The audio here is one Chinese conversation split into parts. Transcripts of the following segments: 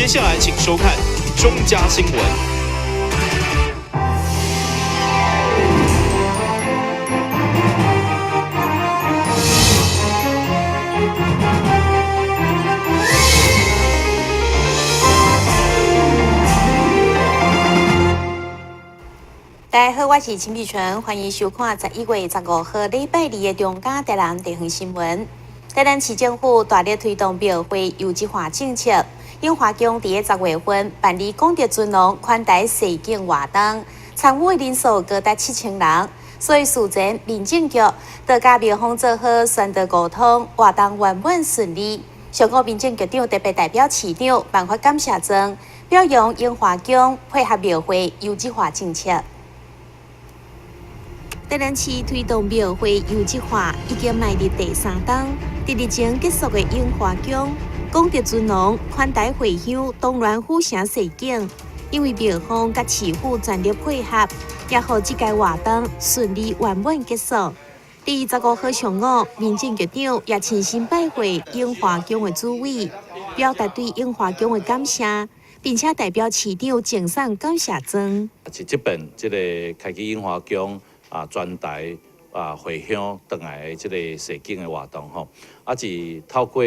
接下来请收看中嘉新闻。大家好，我是陈碧纯，欢迎收看11月15号礼拜2的中嘉台南地方新闻。台南市政府大力推动庙会优质化政策，永华宫在10月份办理功德尊龙款待西境活动，参与的人数高达7000人。所以事前民政局多甲庙方做好宣导沟通，活动圆满顺利。上个民政局长特别代表市长颁发感谢状，表扬永华宫配合庙会优质化政策。台南市推动庙会优质化已经迈入第3档，第日前结束的永华宫功德尊龙款待回乡东峦府城西景，因为庙方甲市府全力配合，也让这届活动顺利圆满结束。第25号上午，民政局长也亲身拜会永华宫的主委，表达对永华宫的感谢，并且代表市长赠送感谢状。是这边这个开启永华宫专台回乡回来的这个西景的活动吼，是透过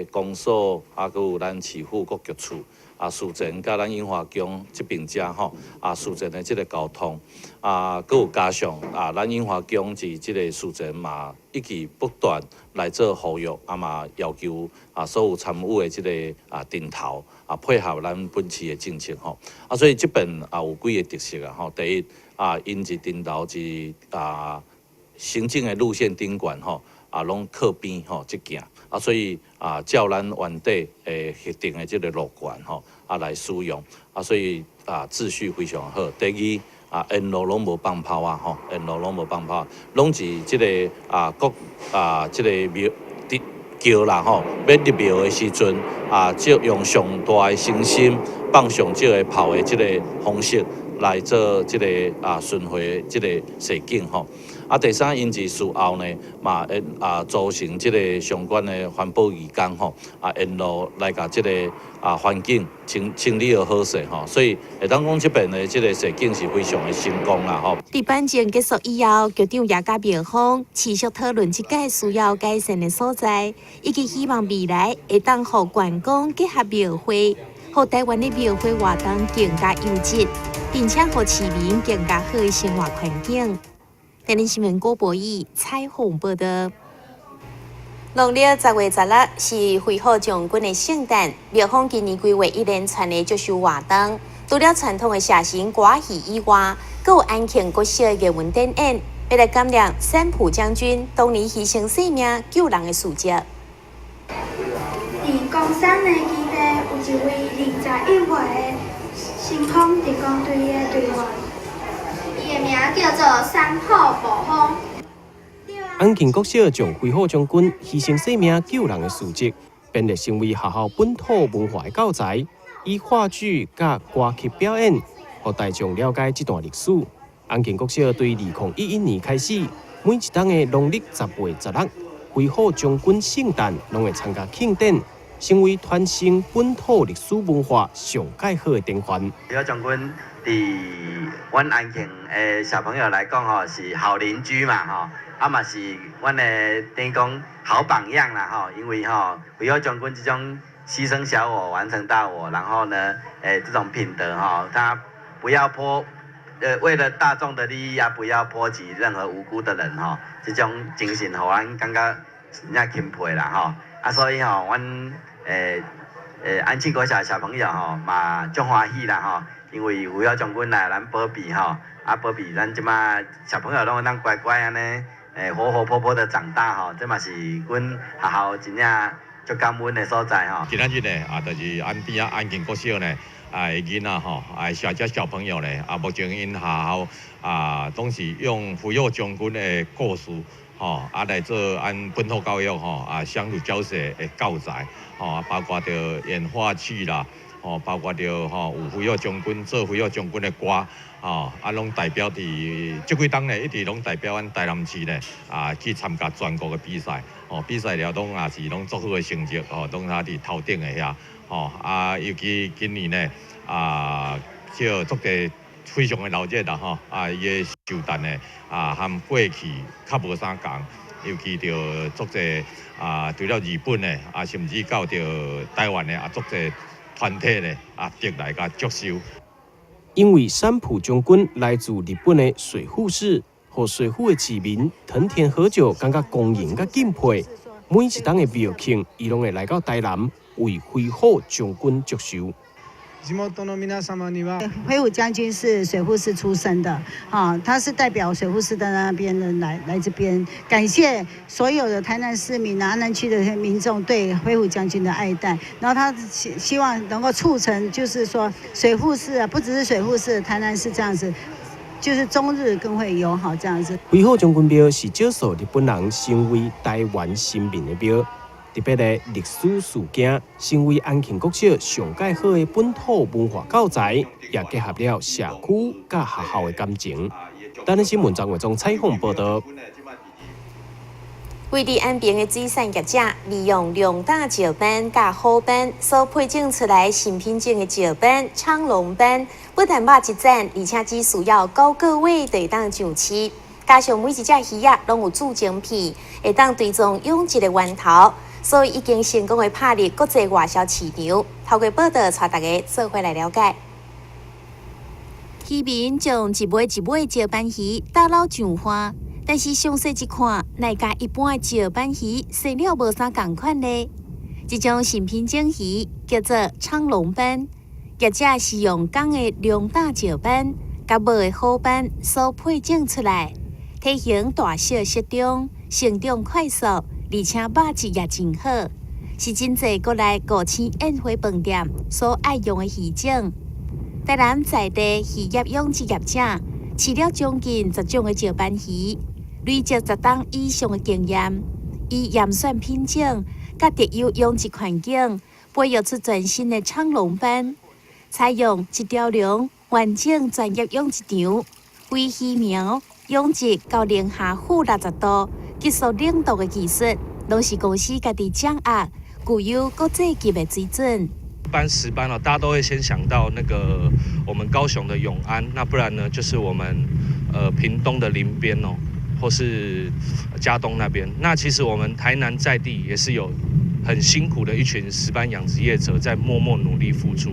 公所佮有咱市府各局处事前甲咱永华宫这边遮吼事前的这个沟通佮有加上咱永华宫是这个事前嘛一直不断来做呼吁嘛要求所有参与的这个顶头配合咱本市的政策吼所以这边有几个特色吼，第一因是顶头是行政的路线顶管吼拢靠边吼即件所以照咱原地核定的即个路权吼来使用所以秩序非常好。第二沿路拢无放炮吼，沿路拢无放炮，拢是即个各即个庙桥啦吼，要入庙的时阵就用上大的诚心放上少的炮的即个方式来做即个巡回即个示警吼。第三，因是事后呢，嘛组成即个相关的环保义工吼，沿路来甲即个环境清理好势吼，所以会当讲这边的即个示警是非常的成功啦吼。伫办证结束以后，局长也甲庙方持续讨论即届需要改善的所在，以及希望未来会当互观光结合庙会，互台湾的庙会活动更加优质，并且互市民更加好的生活环境。台南新闻郭博义采访报道。农历10月16是恢复将军的圣诞，庙方今年规划一连串的祝寿活动，除了传统的社神歌戏以外，更有安庆国小的艺文展演，要来感念三浦将军当年牺牲性命救人的事迹。伫冈山的基地有一位21岁的新空特工队的队员。伊的名叫做三浦暴风。安庆国小将恢复将军牺牲性命救人的事迹，编列成为学校本土文化的教材，以话剧甲歌曲表演，让大众了解这段历史。安庆国小对2011年开始，每一档的农历10月16，恢复将军圣诞，拢会参加庆典，成为传承本土历史文化上介好的典范。恢复将军对阮安庆的小朋友来讲吼，是好邻居嘛吼，嘛是阮的等于讲好榜样啦吼，因为恢复将军这种牺牲小我完成大我，然后呢，这种品德他不要为了大众的利益不要波及任何无辜的人这种精神互咱感觉真正钦佩啦所以阮安庆国小小朋友嘛足欢喜啦因为恢复将军来咱保庇保庇咱即马小朋友拢当乖乖安尼活活泼泼的长大这嘛是阮学校真正足感恩的所在今仔日呢就是安边安庆国小呢囡仔小只小朋友呢目前因学校拢是用恢复将军的故事来做按本土教育乡土教学的教材包括着演话剧啦包括着有恢复将军做恢复将军的歌拢代表伫即几档呢，一直拢代表咱台南市呢去参加全国的比赛比赛了拢也是拢足好的成绩拢伫头顶的遐尤其今年呢叫足地非常的热热啦伊的受弹呢和过去较无啥共，尤其着足地除了日本呢甚至到着台湾呢足地团体呢得来甲接收。因为三浦将军来自日本的水户市，和水户的市民藤田和久感觉恭迎甲敬佩。每一档的庙庆，伊拢会来到台南为飞虎将军祝寿。飞虎将军是水户市出生的，他是代表水户市的那边人来这边，感谢所有的台南市民、安南区的民众对飞虎将军的爱戴，然后他希望能够促成，就是说水户市不只是水户市，台南市这样子。就是中日更会友好这样子。飞虎将军庙是少数日本人成为台湾新民的庙，特别的历史事件，成为安庆国小上介好的本土文化教材，也结合了社区甲学校的感情。台南新闻张伟忠采访报道。位伫岸边的水产业者，利用两大石板甲虎板所配种出来新品种的石板昌隆板，不但肉质赞，而且只需要9个月就会当上市。加上每一只鱼仔拢有注晶片，会当追踪养殖的源头，所以已经成功的拍入国际外销市场。透过报道，带大家做回来了解。渔民将一尾一尾石板鱼打捞上花。但是详细一看，乃甲一般的石板鱼生了无啥共款呢。这种新品种鱼叫做昌隆斑，业者是用钢的两大石板甲木的虎板所配种出来，体型大小适中，成长快速，而且肉质也真好，是真济国内5000宴会饭店所爱用的鱼种。台南在地渔业养殖业者饲了将近10种的石板鱼。累积10档以上的经验，以严选品种、甲特有养殖环境，培育出全新的昌隆斑。采用一条龙完整专业养殖场，为鱼苗养殖到零下-60度、急速冷冻的技术，拢是公司家己掌握，具有国际级的水准。一般石斑大家都会先想到那个我们高雄的永安，那不然呢就是我们屏东的林边或是嘉东那边，那其实我们台南在地也是有很辛苦的一群石斑养殖业者在默默努力付出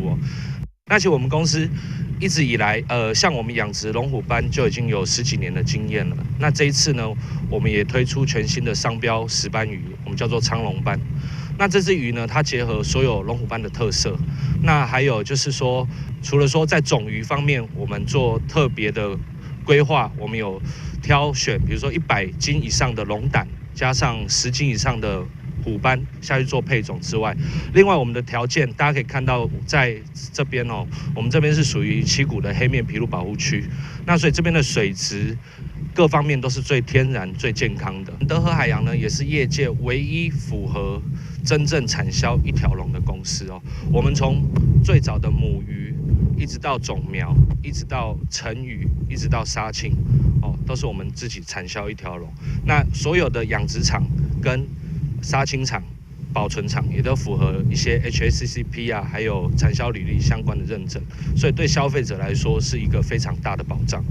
那其实我们公司一直以来，像我们养殖龙虎斑就已经有10几年的经验了。那这一次呢，我们也推出全新的商标石斑鱼，我们叫做昌隆斑。那这只鱼呢，它结合所有龙虎斑的特色。那还有就是说，除了说在种鱼方面，我们做特别的规划，我们有挑选，比如说100斤以上的龙胆，加上10斤以上的虎斑下去做配种之外，另外我们的条件，大家可以看到，在这边我们这边是属于七股的黑面琵鹭保护区，那所以这边的水质各方面都是最天然、最健康的。德和海洋呢，也是业界唯一符合真正产销一条龙的公司我们从最早的母鱼，一直到种苗，一直到成鱼，一直到杀青都是我们自己产销一条龙。那所有的养殖场跟杀青场、保存场也都符合一些 HACCP 还有产销履历相关的认证，所以对消费者来说是一个非常大的保障。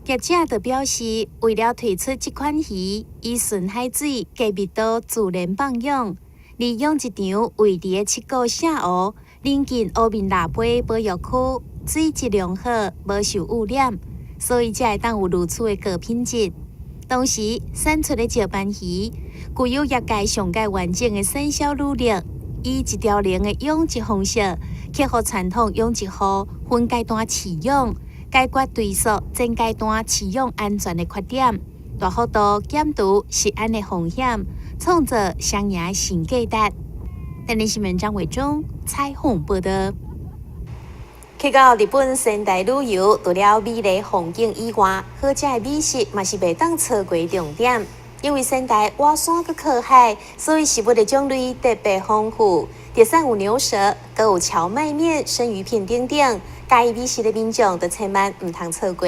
业者就表示，为了推出这款鱼，以纯海水加密度自然放养，利用一场位伫7股下湖，临近乌面腊杯保育区，水质良好，无受污染，所以才会当有如此的高品质。同时，产出的石斑鱼具有业界上界完整的产销履历，以一条龙的养殖方式，结合传统养殖户分阶段饲养，解决追溯前阶段饲养安全的缺点，大幅度减除食安的风险，创造双赢新价值。台南新闻张伟忠采访报道。去到日本仙台旅游，除了美丽风景以外，好食的美食嘛是袂当错过重点。因为仙台挖山佮靠海，所以食物的种类特别丰富，特产有牛舌，佮有荞麦面、生鱼片等等。介意美食的民众，就千万唔通错过。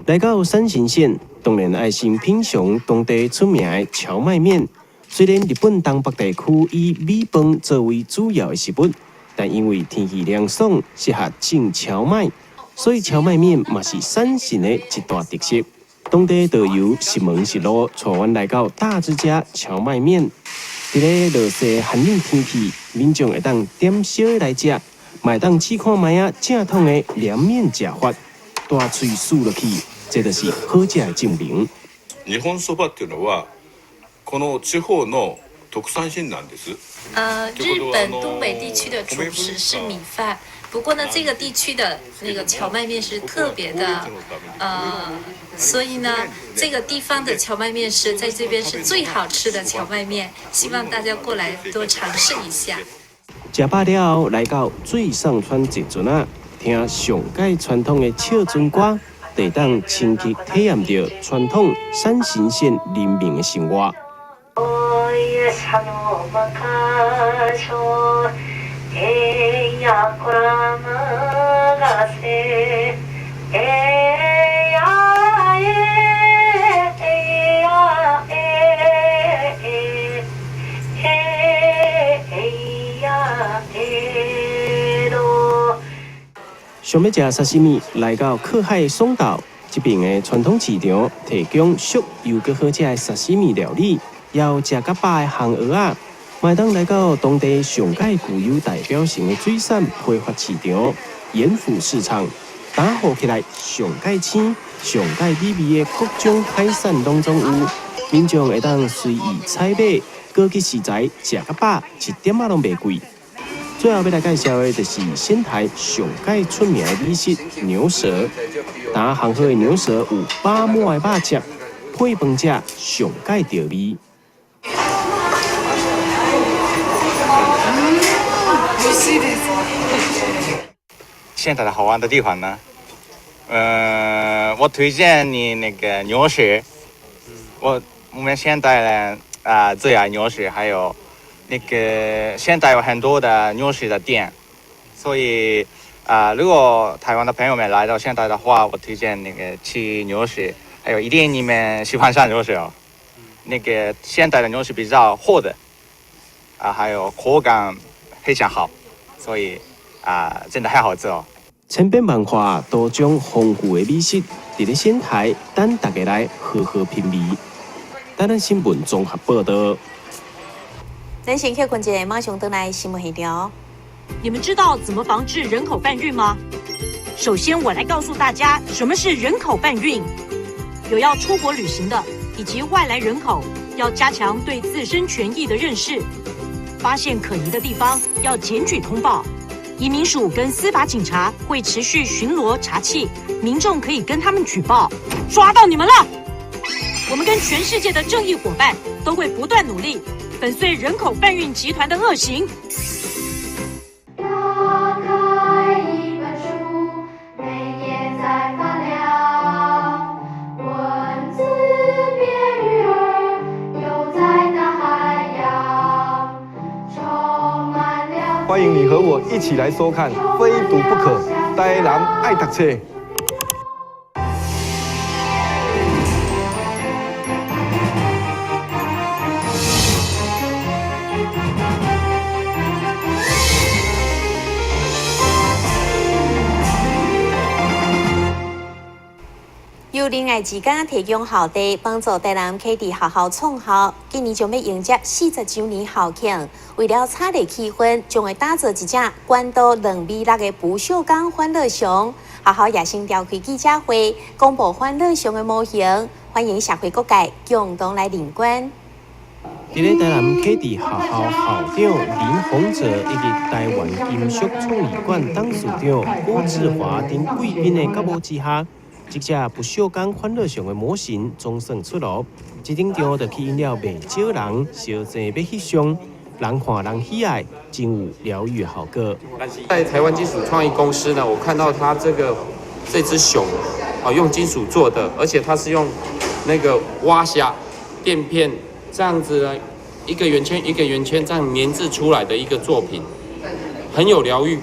来到山形县，当然爱先品尝当地出名的荞麦面。虽然日本东北地区以米饭作为主要的食物，但因为天气凉爽，适合种荞麦，所以荞麦面嘛是山城的一大特色。当地导游实门实路带阮来到大之家荞麦面，伫咧热热寒冷天气，民众会当点小的来食，买当试看卖啊正统的凉面食法，大喙吸落去，这就是好食的证明。日本そばっていうのはこの地方の特産品なんです。日本东北地区的主食是米饭，不过呢，这个地区的那个荞麦面是特别的，所以呢，这个地方的荞麦面是在这边是最好吃的荞麦面，希望大家过来多尝试一下。食饱了后，来到水上川一船啊，听上界传统的笑船歌，就当亲切体验到传统山形县人民的生活。想要食沙西米，来到靠海爽岛这边的传统市场，提供俗又阁好食的沙西米料理，要食甲饱的烘蚵仔。麦当来到当地上界具有代表性的水产批发市场盐府市场，打好起来上界青、上界美味的各种海产拢总有，民众会当随意采买，高级食材食甲饱，一点仔拢袂贵。最后要来介绍的就是仙台上界出名的美食牛舌，打烘好的牛舌有饱满的肉汁，配饭食上界调味。仙台的好玩的地方呢，我推荐你那个牛舌，我们仙台人最爱牛舌，还有那个仙台有很多的牛舌的店，所以如果台湾的朋友们来到仙台的话，我推荐那个吃牛舌，还有一定你们喜欢上牛舌哦。那个仙台的牛舌比较厚的，还有口感非常好，所以真的很好吃哦。千变万化、多种丰富的美食，伫咧仙台等大家来好好品味。台湾新闻综合报道。咱先去关节，马上回来新闻现场。你们知道怎么防治人口贩运吗？首先，我来告诉大家什么是人口贩运。有要出国旅行的以及外来人口，要加强对自身权益的认识。发现可疑的地方，要检举通报。移民署跟司法警察会持续巡逻查缉，民众可以跟他们举报。抓到你们了！我们跟全世界的正义伙伴都会不断努力，粉碎人口贩运集团的恶行。打开一本书，每页在发亮，文字变鱼儿，游在大海洋，充满了。欢迎你和我一起来收看《非读不可》，台南爱读册。由恋爱之家提供校地，帮助台南启迪学校创校。今年将要迎接40周年校庆，为了炒热气氛，将会打造一只关渡2V6的不锈钢欢乐熊。学校也先召开记者会，公布欢乐熊的模型，欢迎社会各界共同来领观。伫咧台南启迪学校校长林宏哲以及台湾音乐创意馆董事长郭志华等贵宾的角度之下，这只不锈钢欢乐熊的模型总算出炉，一顶场就吸引了不少人小济要翕相，人看人喜爱，真有疗愈效果。在台湾金属创意公司呢，我看到它这只熊，用金属做的，而且它是用那个蛙虾垫片这样子呢，一个圆圈一个圆圈这样粘制出来的一个作品，很有疗愈。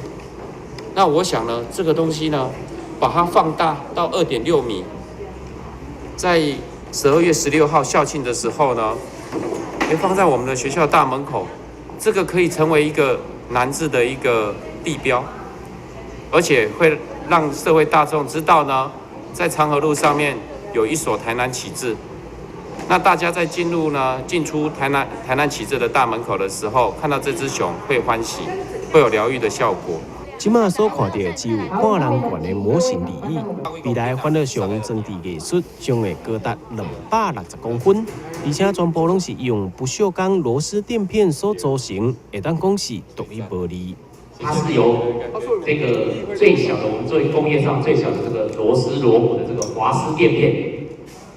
那我想呢，这个东西呢，把它放大到2.6米，在12月16号校庆的时候呢，也放在我们的学校大门口，这个可以成为一个南至的一个地标，而且会让社会大众知道呢，在长河路上面有一所台南启智。那大家在进出台南启智的大门口的时候，看到这只熊会欢喜，会有疗愈的效果。即马所看到的只有半人悬的模型而已。未来欢乐熊装置艺术将会高达260公分，而且全部拢是用不锈钢螺丝垫片所组成，会当讲是独一无二。它是由这个最小的，我们作为工业上最小的这个螺丝螺母的这个滑丝垫片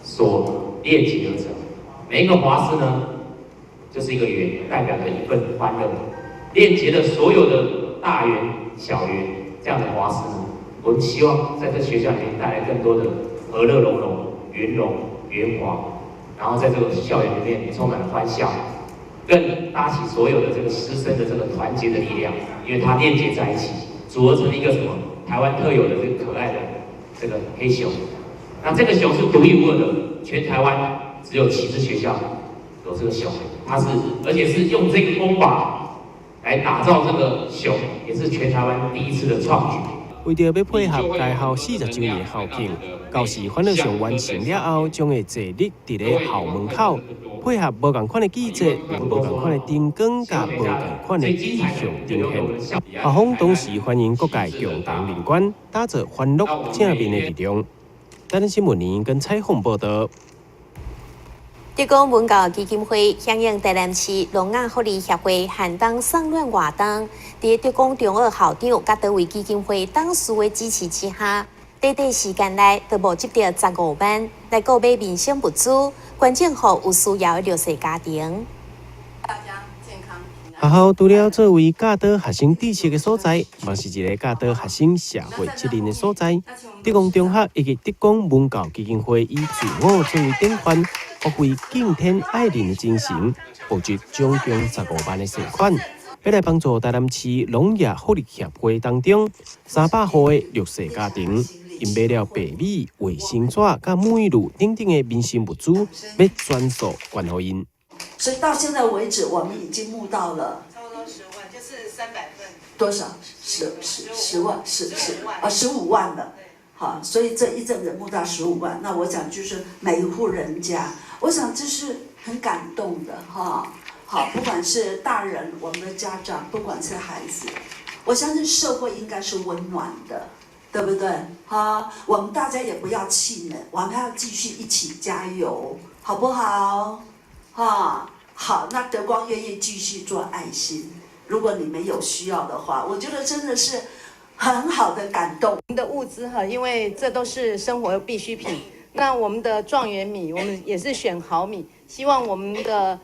所炼结而成。每一个滑丝呢，就是一个圆，代表着一份欢乐。链接了所有的大圆、小圆这样的滑丝呢，我们希望在这学校里面带来更多的和乐融融、圆融圆滑，然后在这个校园里面充满了欢笑，更搭起所有的这个师生的这个团结的力量，因为它链接在一起，组合成一个什么台湾特有的这个可爱的这个黑熊。那这个熊是独一无二的，全台湾只有7支学校有这个熊，它是而且是用这个工法来打造这个熊，也是全台湾第一次的创举。为着要配合该校40周年校庆，教师欢乐熊完成了后，将会坐立伫咧校门口，配合无同款的季节、无同款的灯光、甲无同款的意象呈现。校方同时欢迎各界共同联关，打造欢乐正面的力量。台南新闻联跟采访报道。德光文教基金会响应台南市聋哑福利协会寒冬送暖活动，在德光中学校长甲多位基金会董事的支持之下，短短时间内就募集到15万来购买民生物资，捐赠予有需要的弱势家庭。学校除了作为教导学生知识的所在，嘛是一个教导学生社会责任的所在。德光中学以及德光文教基金会以自我作为典范，发挥敬天爱人的精神，募集总共15万的善款，要来帮助台南市聋哑福利协会当中300户的弱势家庭，因买了白米、卫生纸、甲沐浴露等等的民生物资，要转手捐给因。所以到现在为止，我们已经募到了差不多10万，就是300份。多少？10万，15万了。好，所以这一阵子募到15万，那我想就是每一户人家，我想这是很感动的哈。好，不管是大人，我们的家长，不管是孩子，我相信社会应该是温暖的，对不对？好，我们大家也不要气馁，我们还要继续一起加油，好不好？好，那德光愿意继续做爱心。如果你们有需要的话，我觉得真的是很好的感动。我们的物资因为这都是生活必需品。那我们的状元米，我们也是选好米，希望我们的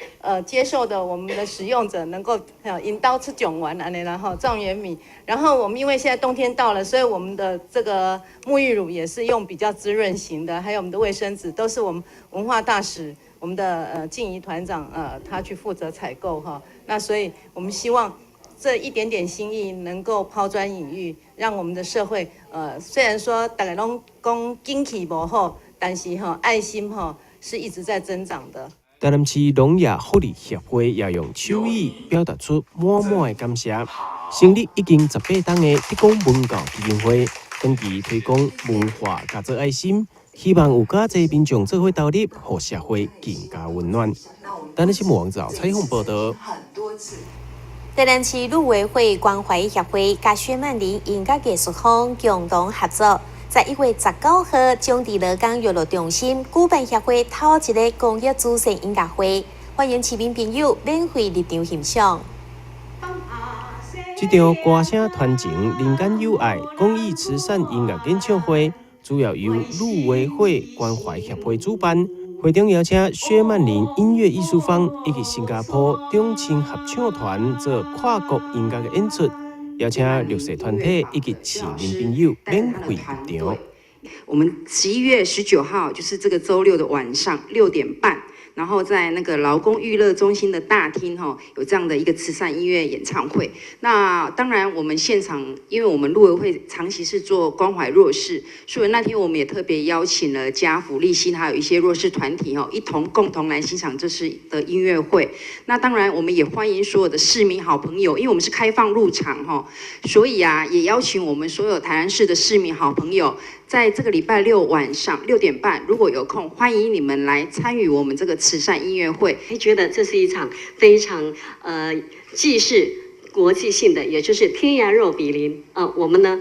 接受的我们的使用者能够引导吃囧丸然后状元米。然后我们因为现在冬天到了，所以我们的这个沐浴乳也是用比较滋润型的，还有我们的卫生纸都是我们文化大使。我们的静怡团长他去负责采购哈，那所以我们希望这一点点心意能够抛砖引玉，让我们的社会虽然说大家拢讲经济不好，但是爱心是一直在增长的。台南市聋哑福利协会也用手语表达出满满的感谢。成立已经18档的德光文教基金会，长期推广文化加做爱心。希望有较侪民众做伙投入，互社会更加温暖。台南新闻网采访报道。台南市路委会关怀协会甲薛曼玲音乐艺术坊共同合作，在1月19号将伫罗岗娱乐中心举办协会头一个公益慈善音乐会，欢迎市民朋友免费入场欣赏。这场歌声传情、人间友爱公益慈善音乐演唱会。主要由路委会关怀协会主办，会中邀请薛曼玲音乐艺术坊以及新加坡中青合唱团做跨国音乐的演出，邀请弱势团体以及市民朋友免费入场。我们11月19号就是这个周六的晚上6点半，然后在那个劳工娱乐中心的大厅有这样的一个慈善音乐演唱会。那当然我们现场，因为我们陆委会长期是做关怀弱势，所以那天我们也特别邀请了家福、立新还有一些弱势团体共同来欣赏这次的音乐会。那当然我们也欢迎所有的市民好朋友，因为我们是开放入场所以也邀请我们所有台南市的市民好朋友，在这个礼拜六晚上6点半，如果有空，欢迎你们来参与我们这个慈善音乐会。觉得这是一场非常既是国际性的，也就是天涯若比邻。我们呢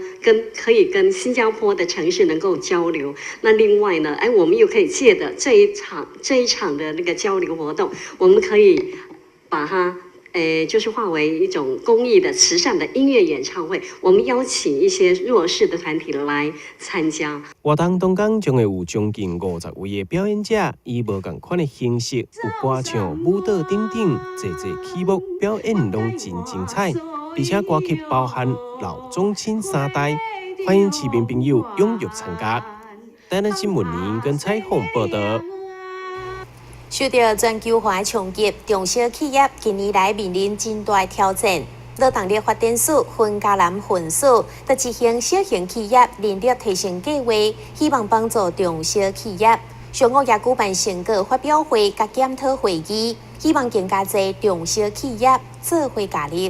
可以跟新加坡的城市能够交流。那另外呢，我们又可以借着这一场的那个交流活动，我们可以把它。就是化为一种公益的慈善的音乐演唱会，我们邀请一些弱势的团体来参加。活动当中将会有将近50位的表演者，以无同款的形式，有歌唱、舞蹈等等，侪曲目表演拢真精彩，而且歌曲包含老中青三代，欢迎市民朋友踊跃参加。台南新闻林跟采访报道。受到全球化冲击，中小企业近年来面临真大挑战。劳动力发展署分嘉南分署在执行小型企业人力提升计划，希望帮助中小企业。上午也举办成果发表会甲检讨会议，希望更加多中小企业做伙加入。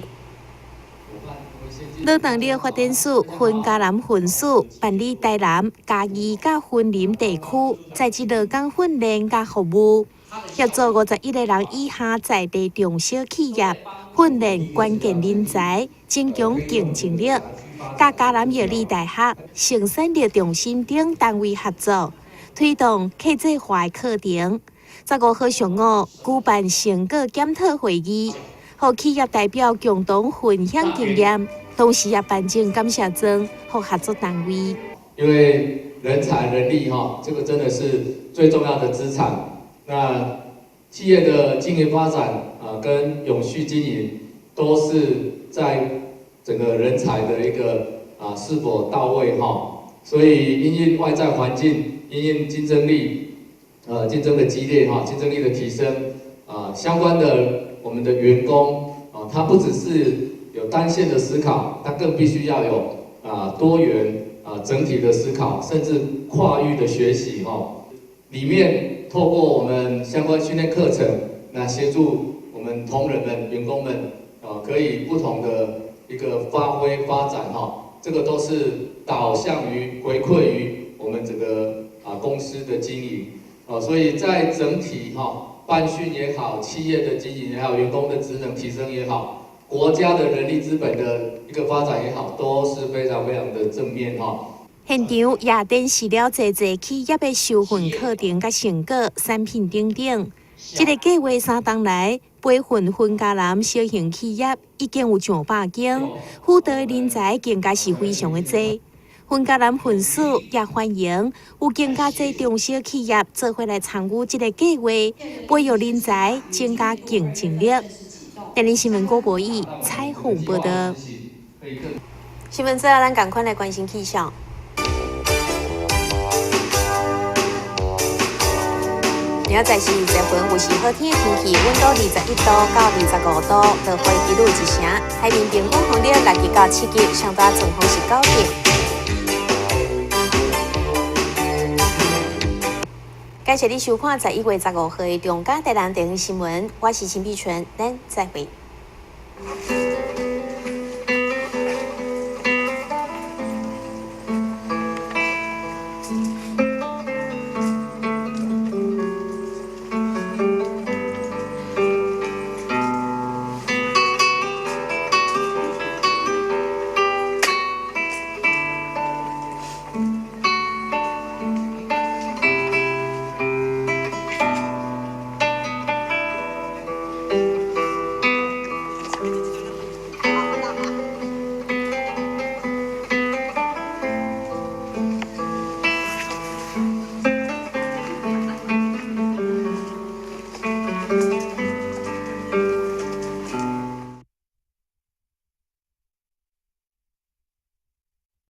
劳动力发展署分嘉南分署办理台南、嘉义、甲云林地区在职劳工训练甲服务。协助51个人以下在地中小企业训练关键人才，增强竞争力。甲嘉南药理大学、生产力中心等单位合作，推动客制化的课程。15号上午举办成果检讨会议，和企业代表共同分享经验，同时也颁证感谢状和合作单位。因为人才人力这个真的是最重要的资产。那企业的经营发展跟永续经营都是在整个人才的一个是否到位所以因应外在环境，因应竞争力竞争的激烈竞争力的提升相关的我们的员工他不只是有单线的思考，他更必须要有多元整体的思考，甚至跨域的学习里面。透过我们相关训练课程，那协助我们同仁们、员工们，可以不同的一个发挥发展这个都是导向于回馈于我们整个公司的经营所以在整体办训也好，企业的经营也好，员工的职能提升也好，国家的人力资本的一个发展也好，都是非常非常的正面现场也展示了侪企业的受训课程、甲成果、产品等等。这个计划3冬来，培训分嘉南小型企业已经有上百间，辅导的人才更加是非常的多。分嘉南分署也欢迎有更加多中小企业做伙来参与这个计划，培育人才，增加竞争力。台南新闻郭博义采访报道。新闻之后，咱赶快来关心气象。明仔载是20分，有时好天的天气，温度21度到25度，落花记录1成，海面平均风力6级到7级，上大阵风是9级。感谢你收看11月15号的中嘉台南电视新闻，我是陈碧纯，咱再会。